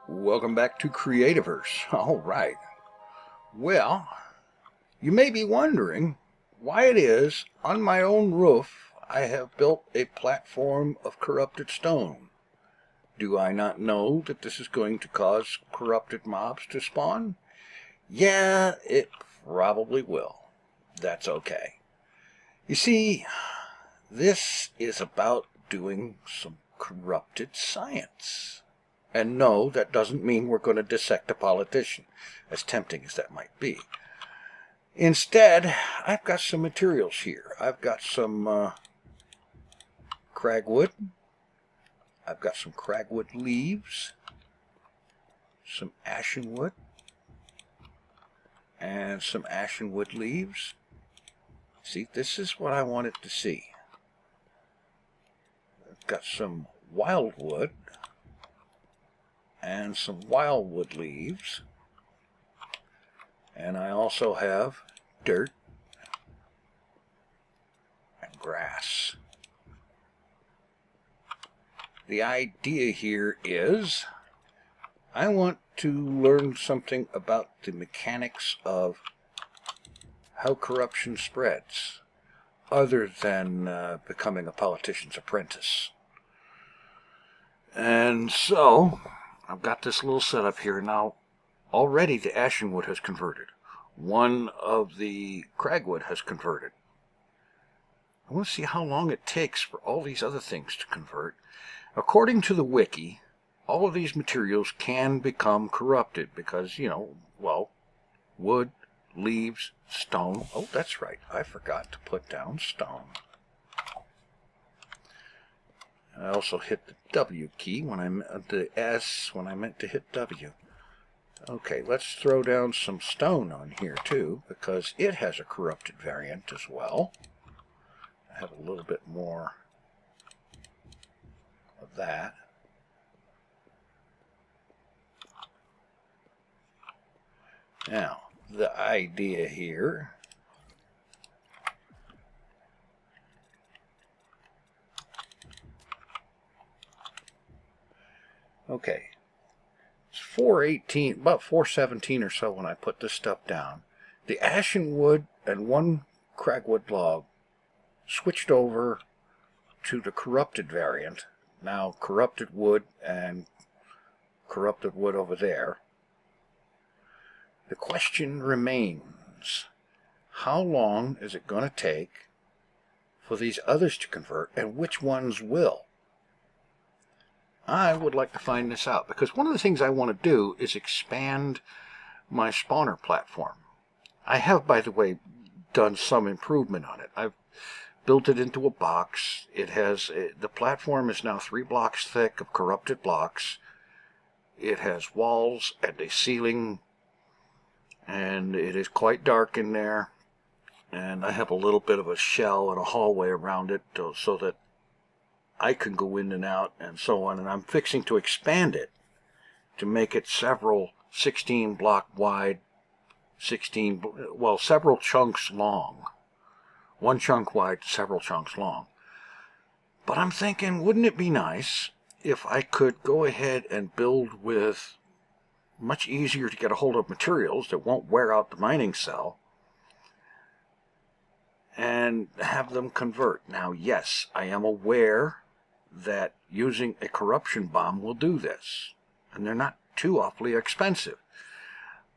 Welcome back to Creativerse. All right. Well, you may be wondering why it is on my own roof I have built a platform of corrupted stone. Do I not know that this is going to cause corrupted mobs to spawn? Yeah, it probably will. That's okay. You see, this is about doing some corrupted science. And no, that doesn't mean we're going to dissect a politician, as tempting as that might be. Instead, I've got some materials here. I've got some cragwood. I've got some cragwood leaves, some ashen wood, and some ashen wood leaves. See, this is what I wanted to see. I've got some wildwood and some wildwood leaves, and I also have dirt and grass. The idea here is I want to learn something about the mechanics of how corruption spreads, other than becoming a politician's apprentice. And so I've got this little setup here. Now, already the ashen wood has converted. One of the cragwood has converted. I want to see how long it takes for all these other things to convert. According to the wiki, all of these materials can become corrupted because, well, wood, leaves, stone. Oh, that's right. I forgot to put down stone. I also hit the W key when I meant the S when I meant to hit W. Okay, let's throw down some stone on here too, because it has a corrupted variant as well. I have a little bit more of that. Now, the idea here okay, it's 418, about 417 or so when I put this stuff down. The ashen wood and one cragwood log switched over to the corrupted variant. Now corrupted wood and corrupted wood over there. The question remains, how long is it going to take for these others to convert, and which ones will? I would like to find this out, because one of the things I want to do is expand my spawner platform. I have, by the way, done some improvement on it. I've built it into a box. It has the platform is now 3 blocks thick of corrupted blocks. It has walls and a ceiling, and it is quite dark in there. And I have a little bit of a shell and a hallway around it so that I can go in and out and so on, and I'm fixing to expand it to make it several 16 block wide, several chunks long. One chunk wide, several chunks long. But I'm thinking, wouldn't it be nice if I could go ahead and build with much easier to get a hold of materials that won't wear out the mining cell, and have them convert. Now, yes, I am aware that using a corruption bomb will do this, and they're not too awfully expensive.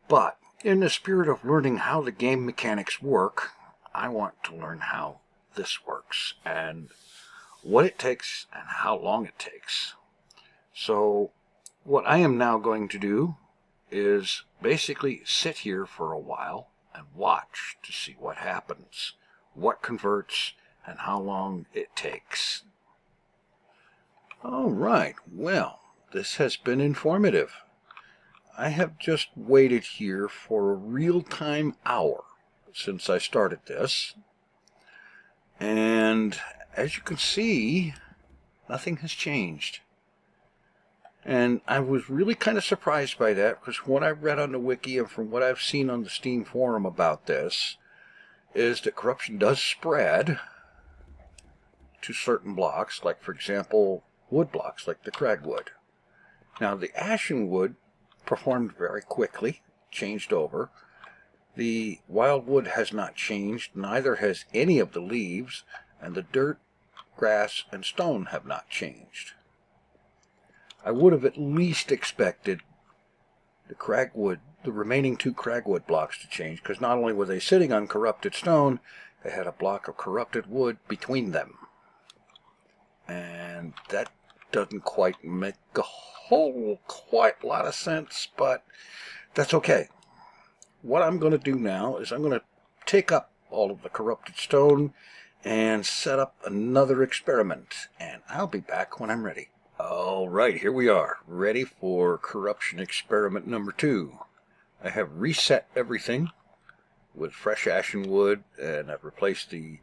But in the spirit of learning how the game mechanics work, I want to learn how this works, and what it takes, and how long it takes. So what I am now going to do is basically sit here for a while and watch to see what happens, what converts, and how long it takes. All right, well, this has been informative. I have just waited here for a real-time hour since I started this, and as you can see, nothing has changed. And I was really kind of surprised by that, because from what I read on the wiki and from what I've seen on the Steam forum about this, is that corruption does spread to certain blocks, like, for example, wood blocks, like the cragwood. Now the ashen wood performed very quickly, changed over. The wildwood has not changed, neither has any of the leaves, and the dirt, grass, and stone have not changed. I would have at least expected the cragwood, the remaining 2 cragwood blocks to change, because not only were they sitting on corrupted stone, they had a block of corrupted wood between them. And that doesn't quite make a quite lot of sense, but that's okay. What I'm going to do now is I'm going to take up all of the corrupted stone and set up another experiment, and I'll be back when I'm ready. Alright, here we are, ready for corruption experiment number 2. I have reset everything with fresh ashen wood, and I've replaced the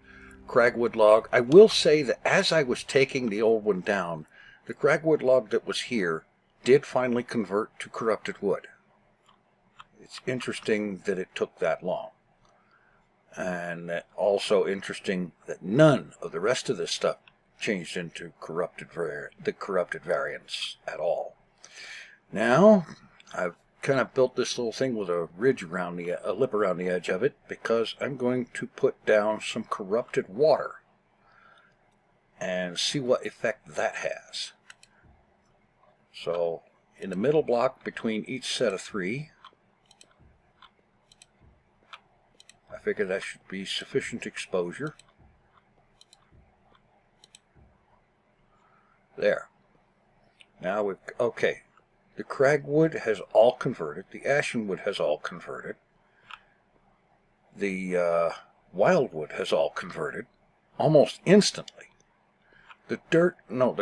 cragwood log. I will say that as I was taking the old one down, the cragwood log that was here did finally convert to corrupted wood. It's interesting that it took that long. And also interesting that none of the rest of this stuff changed into the corrupted variants at all. Now, I've kind of built this little thing with a ridge around a lip around the edge of it, because I'm going to put down some corrupted water and see what effect that has. So, in the middle block between each set of 3, I figure that should be sufficient exposure. There. Now okay. The cragwood has all converted. The ashenwood has all converted. The wildwood has all converted almost instantly. The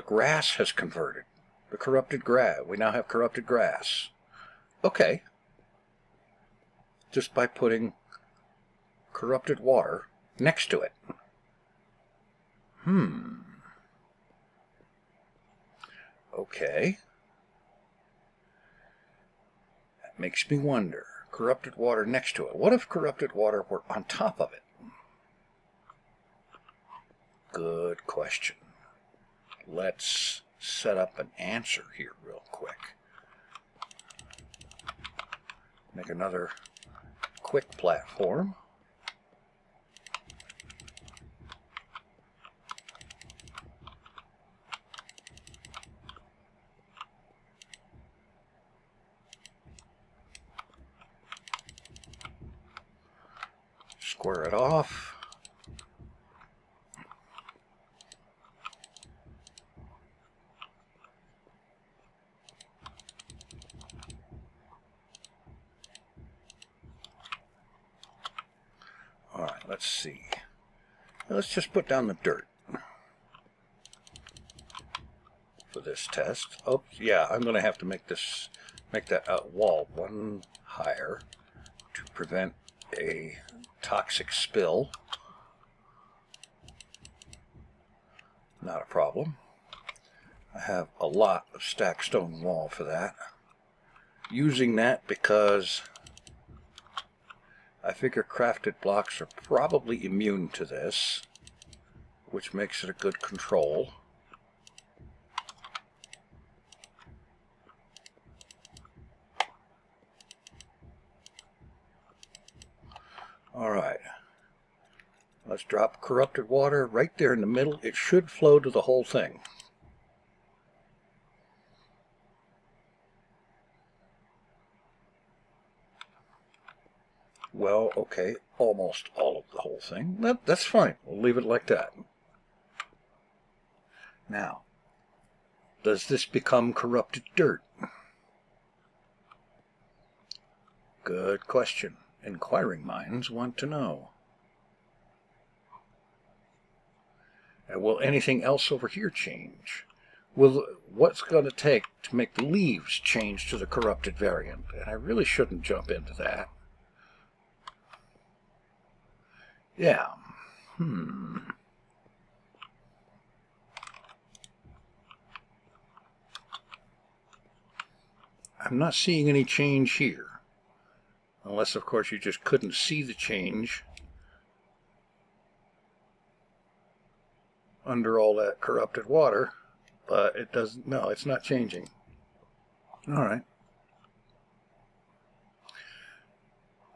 grass has converted. The corrupted grass. We now have corrupted grass. Okay. Just by putting corrupted water next to it. Okay. That makes me wonder. Corrupted water next to it. What if corrupted water were on top of it? Good question. Let's set up an answer here real quick. Make another quick platform. Square it off. All right, let's see. Let's just put down the dirt for this test. Oh, yeah, I'm going to have to make that wall one higher to prevent a toxic spill. Not a problem. I have a lot of stacked stone wall for that. Using that because I figure crafted blocks are probably immune to this, which makes it a good control. Alright, let's drop corrupted water right there in the middle. It should flow to the whole thing. Well, okay, almost all of the whole thing. That's fine. We'll leave it like that. Now, does this become corrupted dirt? Good question. Inquiring minds want to know. And will anything else over here change? What's going to take to make the leaves change to the corrupted variant? And I really shouldn't jump into that. Yeah. I'm not seeing any change here. Unless, of course, you just couldn't see the change under all that corrupted water. But it doesn't, no, it's not changing. All right.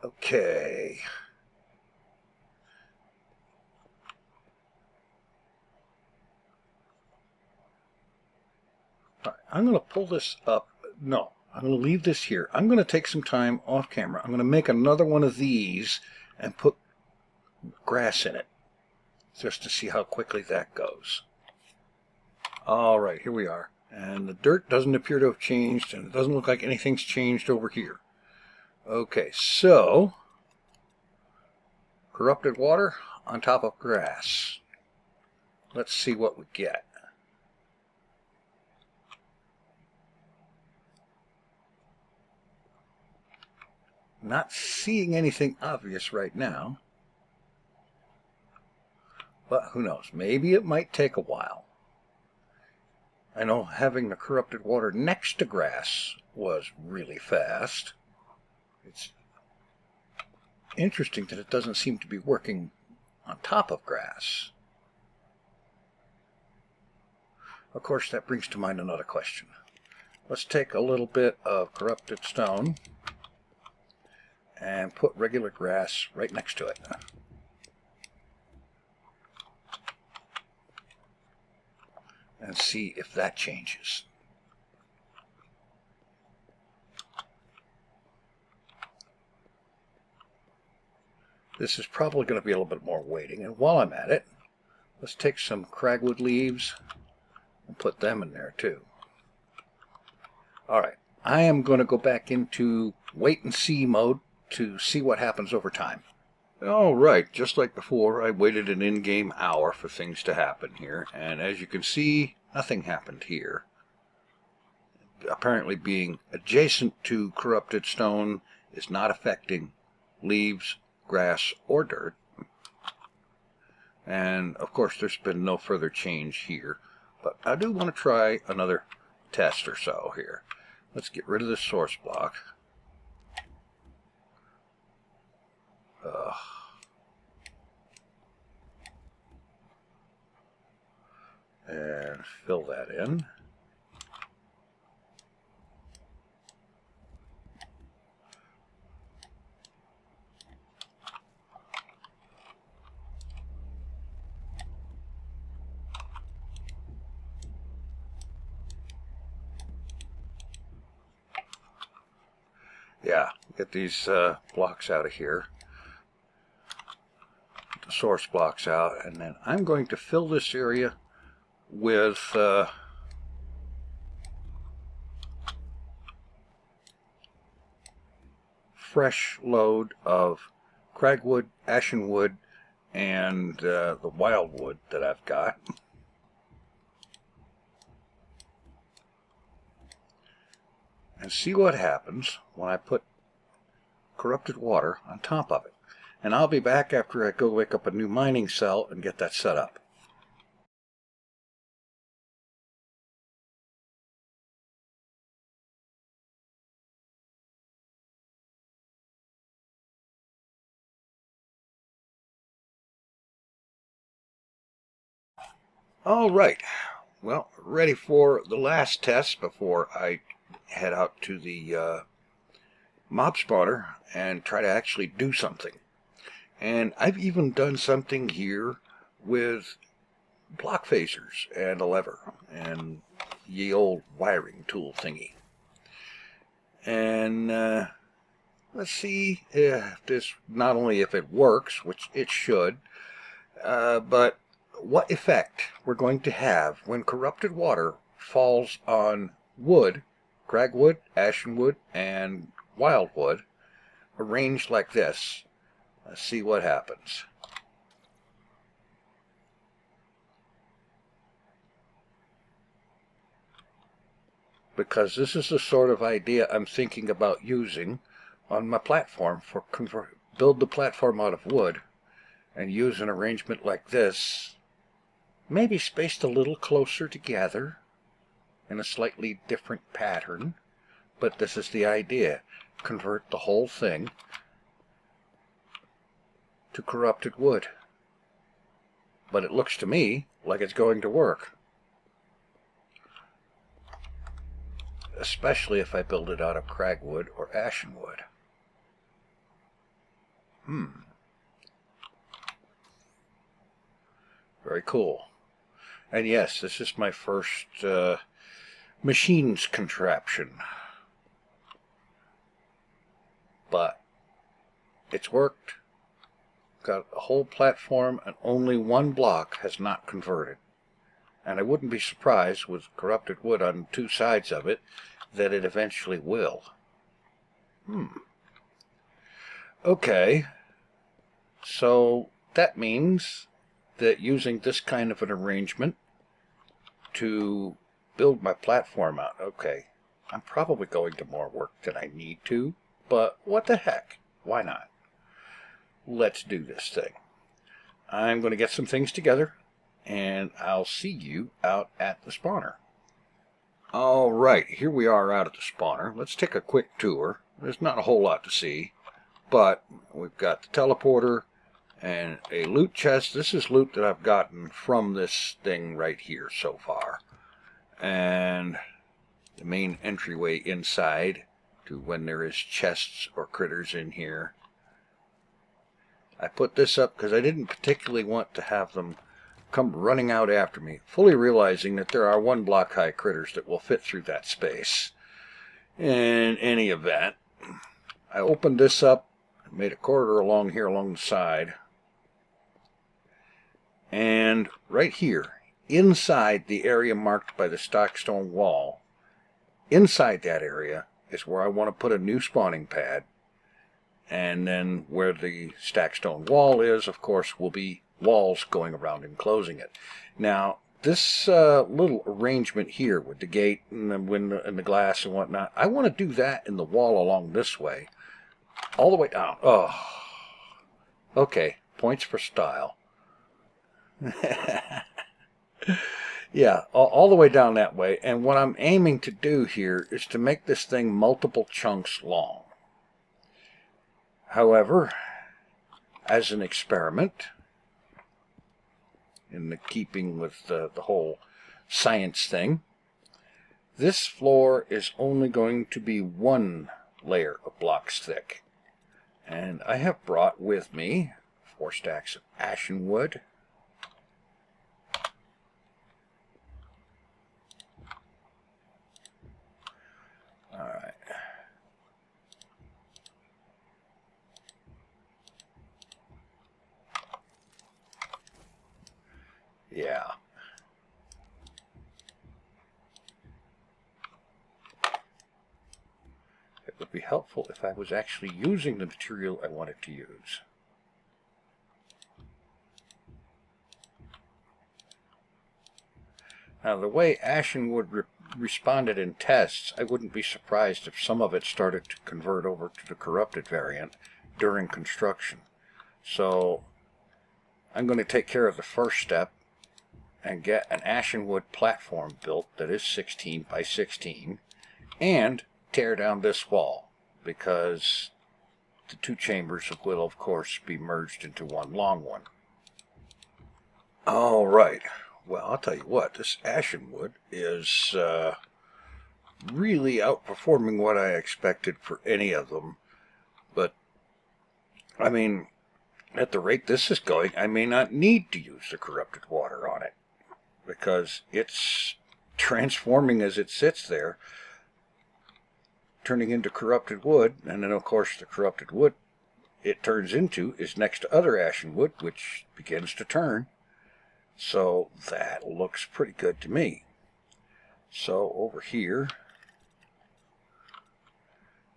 Okay. All right. I'm going to pull this up. No, I'm going to leave this here. I'm going to take some time off camera. I'm going to make another one of these and put grass in it just to see how quickly that goes. All right, here we are. And the dirt doesn't appear to have changed, and it doesn't look like anything's changed over here. Okay, so corrupted water on top of grass. Let's see what we get. Not seeing anything obvious right now, but who knows? Maybe it might take a while. I know having the corrupted water next to grass was really fast. It's interesting that it doesn't seem to be working on top of grass. Of course, that brings to mind another question. Let's take a little bit of corrupted stone and put regular grass right next to it. And see if that changes. This is probably going to be a little bit more waiting, and while I'm at it, let's take some cragwood leaves and put them in there too. Alright, I am going to go back into wait and see mode to see what happens over time. Alright, just like before, I waited an in-game hour for things to happen here, and as you can see, nothing happened here. Apparently being adjacent to corrupted stone is not affecting leaves, grass, or dirt. And of course there's been no further change here, but I do want to try another test or so here. Let's get rid of the source block. And fill that in. Yeah, get these blocks out of here. Get the source blocks out, and then I'm going to fill this area with fresh load of cragwood, ashenwood, and the wildwood that I've got. And see what happens when I put corrupted water on top of it. And I'll be back after I go wake up a new mining cell and get that set up. All right, well, ready for the last test before I head out to the mob spawner and try to actually do something. And I've even done something here with block phasers and a lever and ye old wiring tool thingy. And let's see if this, not only if it works, which it should, but what effect we're going to have when corrupted water falls on wood, cragwood, ashenwood, and wildwood, arranged like this. Let's see what happens. Because this is the sort of idea I'm thinking about using on my platform for build the platform out of wood and use an arrangement like this, maybe spaced a little closer together in a slightly different pattern, but this is the idea. Convert the whole thing to corrupted wood. But it looks to me like it's going to work. especially if I build it out of cragwood or ashenwood. Very cool. And yes, this is my first machines contraption. But it's worked. Got a whole platform and only one block has not converted. And I wouldn't be surprised, with corrupted wood on two sides of it, that it eventually will. Okay. So that means that using this kind of an arrangement to build my platform out, okay, I'm probably going to more work than I need to, but what the heck? Why not? Let's do this thing. I'm going to get some things together, and I'll see you out at the spawner. All right, here we are out at the spawner. Let's take a quick tour. There's not a whole lot to see, but we've got the teleporter and a loot chest. This is loot that I've gotten from this thing right here so far. And the main entryway inside to when there is chests or critters in here. I put this up because I didn't particularly want to have them come running out after me, fully realizing that there are 1 block high critters that will fit through that space. In any event, I opened this up and made a corridor along here along the side. And right here, inside the area marked by the stackstone wall, inside that area is where I want to put a new spawning pad. And then where the stackstone wall is, of course, will be walls going around enclosing it. Now, this little arrangement here with the gate and the window and the glass and whatnot, I want to do that in the wall along this way, all the way down. Oh, okay, points for style. Yeah, all the way down that way. And what I'm aiming to do here is to make this thing multiple chunks long. However, as an experiment, in the keeping with the whole science thing, this floor is only going to be 1 layer of blocks thick. And I have brought with me 4 stacks of ashen wood, alright, yeah. It would be helpful if I was actually using the material I wanted to use. Now, the way ashenwood responded in tests, I wouldn't be surprised if some of it started to convert over to the corrupted variant during construction. So I'm going to take care of the first step and get an ashenwood platform built that is 16 by 16 and tear down this wall, because the 2 chambers will of course be merged into 1 long one. All right, well, I'll tell you what, this ashenwood is really outperforming what I expected for any of them. But I mean, at the rate this is going, I may not need to use the corrupted water on it, because it's transforming as it sits there, turning into corrupted wood. And then of course the corrupted wood it turns into is next to other ashen wood, which begins to turn. So that looks pretty good to me. So over here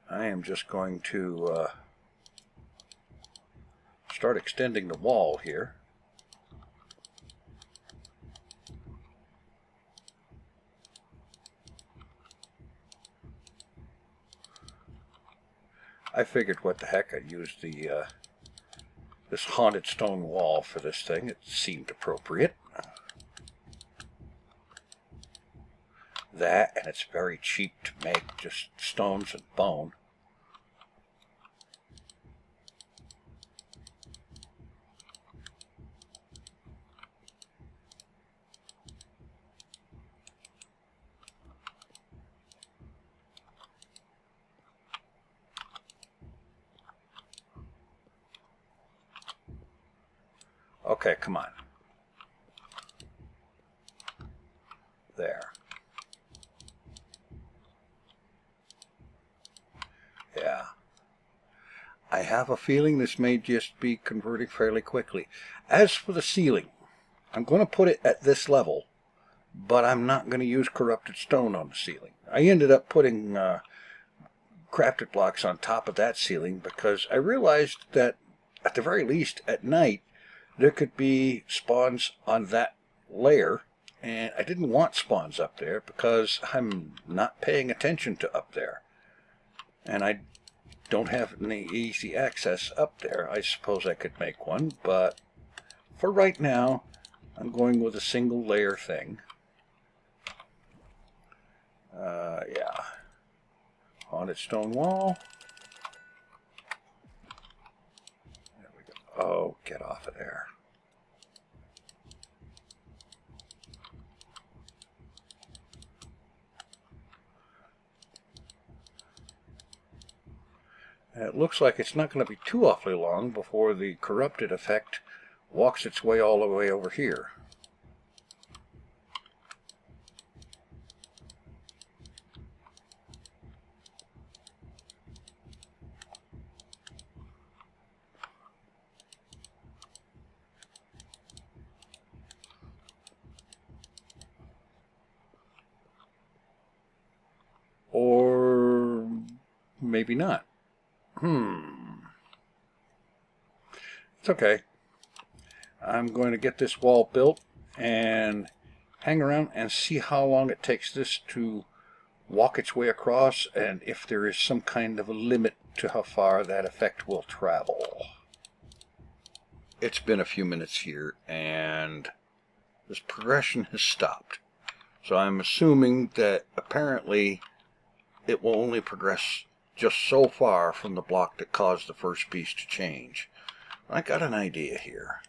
I am just going to start extending the wall here. I figured what the heck, I'd use the this haunted stone wall for this thing. It seemed appropriate. That, and it's very cheap to make, just stones and bone. Okay, come on. There. Yeah. I have a feeling this may just be converting fairly quickly. As for the ceiling, I'm going to put it at this level, but I'm not going to use corrupted stone on the ceiling. I ended up putting crafted blocks on top of that ceiling because I realized that at the very least at night there could be spawns on that layer, and I didn't want spawns up there because I'm not paying attention to up there, and I don't have any easy access up there. I suppose I could make one, but for right now I'm going with a single layer thing. Yeah. Haunted stone wall. There we go. Oh, get off of there. And it looks like it's not going to be too awfully long before the corrupted effect walks its way all the way over here. Or maybe not. It's okay. I'm going to get this wall built and hang around and see how long it takes this to walk its way across, and if there is some kind of a limit to how far that effect will travel. It's been a few minutes here and this progression has stopped. So I'm assuming that apparently it will only progress just so far from the block that caused the first piece to change. I got an idea here.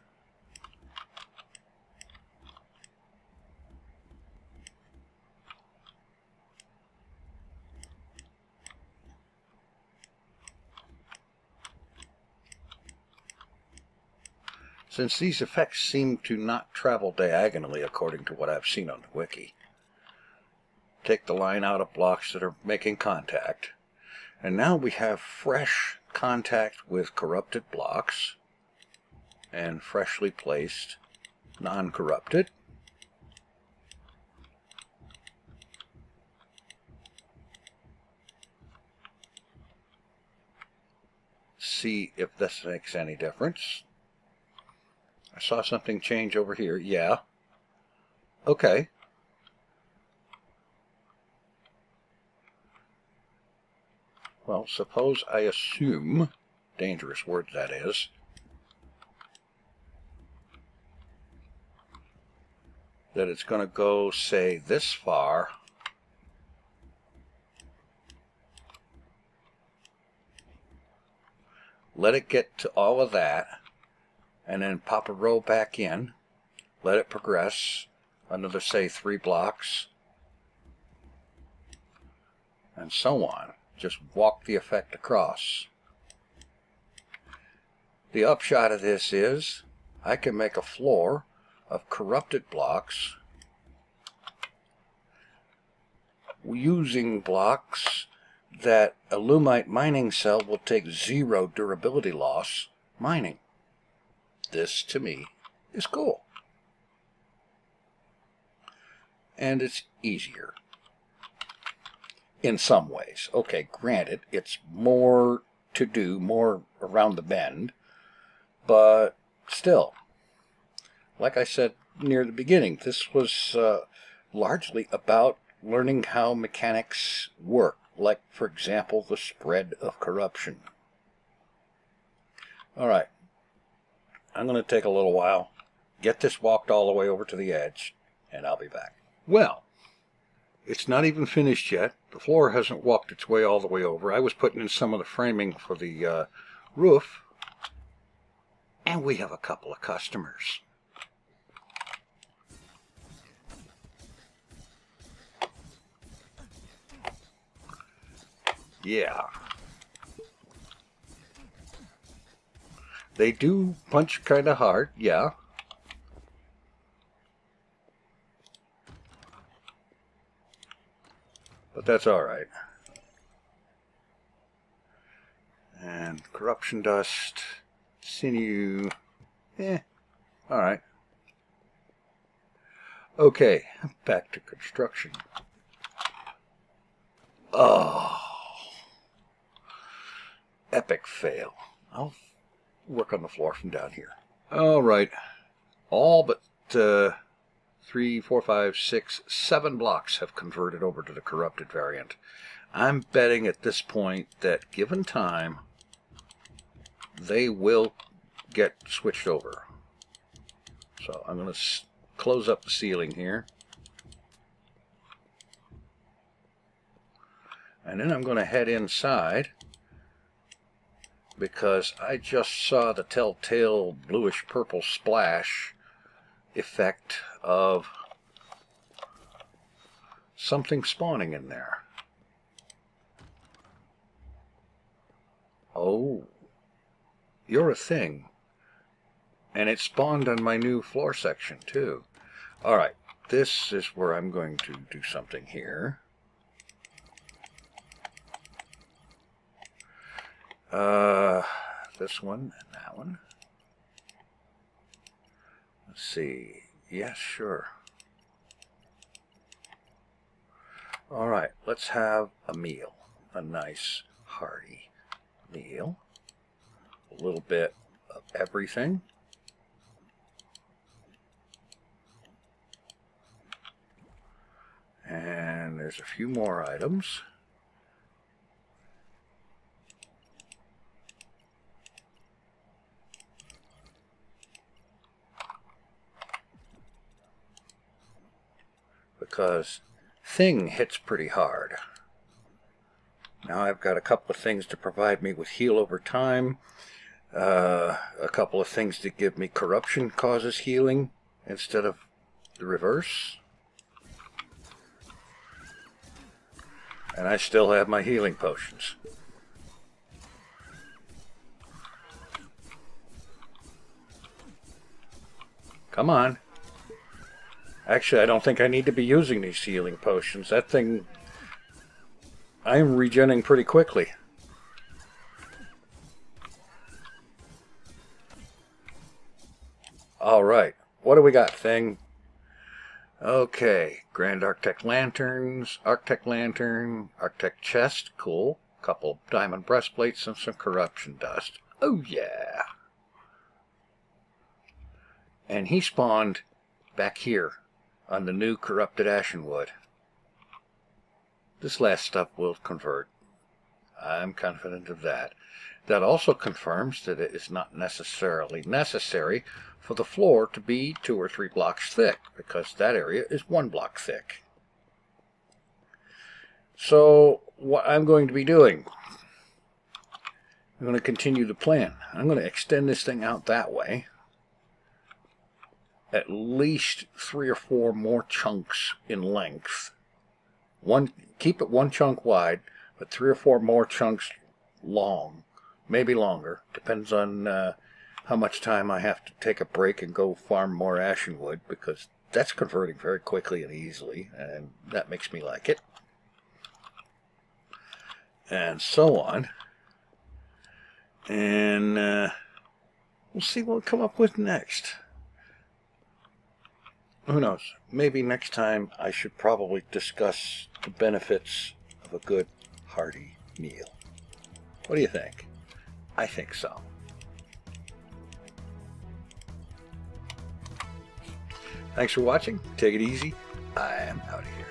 Since these effects seem to not travel diagonally according to what I've seen on the wiki, take the line out of blocks that are making contact, and now we have fresh contact with corrupted blocks and freshly placed non-corrupted. See if this makes any difference. I saw something change over here. Yeah. Okay. Well, suppose I assume, dangerous word that is, that it's going to go, say, this far. Let it get to all of that, and then pop a row back in. Let it progress another, say, 3 blocks, and so on. Just walk the effect across. The upshot of this is I can make a floor of corrupted blocks using blocks that a Lumite mining cell will take 0 durability loss mining. This, to me, is cool. And it's easier. In some ways. Okay, granted, it's more to do, more around the bend, but still, like I said near the beginning, this was largely about learning how mechanics work, like, for example, the spread of corruption. Alright, I'm going to take a little while, get this walked all the way over to the edge, and I'll be back. Well, it's not even finished yet. The floor hasn't walked its way all the way over. I was putting in some of the framing for the roof, and we have a couple of customers. Yeah. They do punch kind of hard, yeah. but that's all right. And corruption dust, sinew, all right. Okay, back to construction. Oh, epic fail. I'll work on the floor from down here. All right, all but 3, 4, 5, 6, 7 blocks have converted over to the corrupted variant. I'm betting at this point that given time, they will get switched over. So I'm going to close up the ceiling here. And then I'm going to head inside because I just saw the telltale bluish purple splash effect of something spawning in there. Oh, you're a thing. And it spawned on my new floor section too. Alright, this is where I'm going to do something here. This one and that one. Let's see. Yes, sure. Alright, let's have a meal. A nice, hearty meal. A little bit of everything. And there's a few more items. Because thing hits pretty hard. Now I've got a couple of things to provide me with heal over time. A couple of things to give me corruption causes healing instead of the reverse. And I still have my healing potions. Come on. Actually, I don't think I need to be using these healing potions. That thing, I'm regenerating pretty quickly. Alright, what do we got, thing? Okay, Grand Architect Lanterns, Architect Lantern, Architect Chest, cool. Couple diamond breastplates and some corruption dust. Oh yeah! And he spawned back here on the new corrupted Ashenwood. This last stuff will convert. I'm confident of that. That also confirms that it is not necessarily necessary for the floor to be 2 or 3 blocks thick, because that area is 1 block thick. So what I'm going to be doing, I'm going to continue the plan. I'm going to extend this thing out that way. At least 3 or 4 more chunks in length. Keep it 1 chunk wide, but 3 or 4 more chunks long. Maybe longer. Depends on how much time I have to take a break and go farm more Ashenwood, because that's converting very quickly and easily, and that makes me like it. And so on. And we'll see what we come up with next. Who knows? Maybe next time I should probably discuss the benefits of a good, hearty meal. What do you think? I think so. Thanks for watching. Take it easy. I am out of here.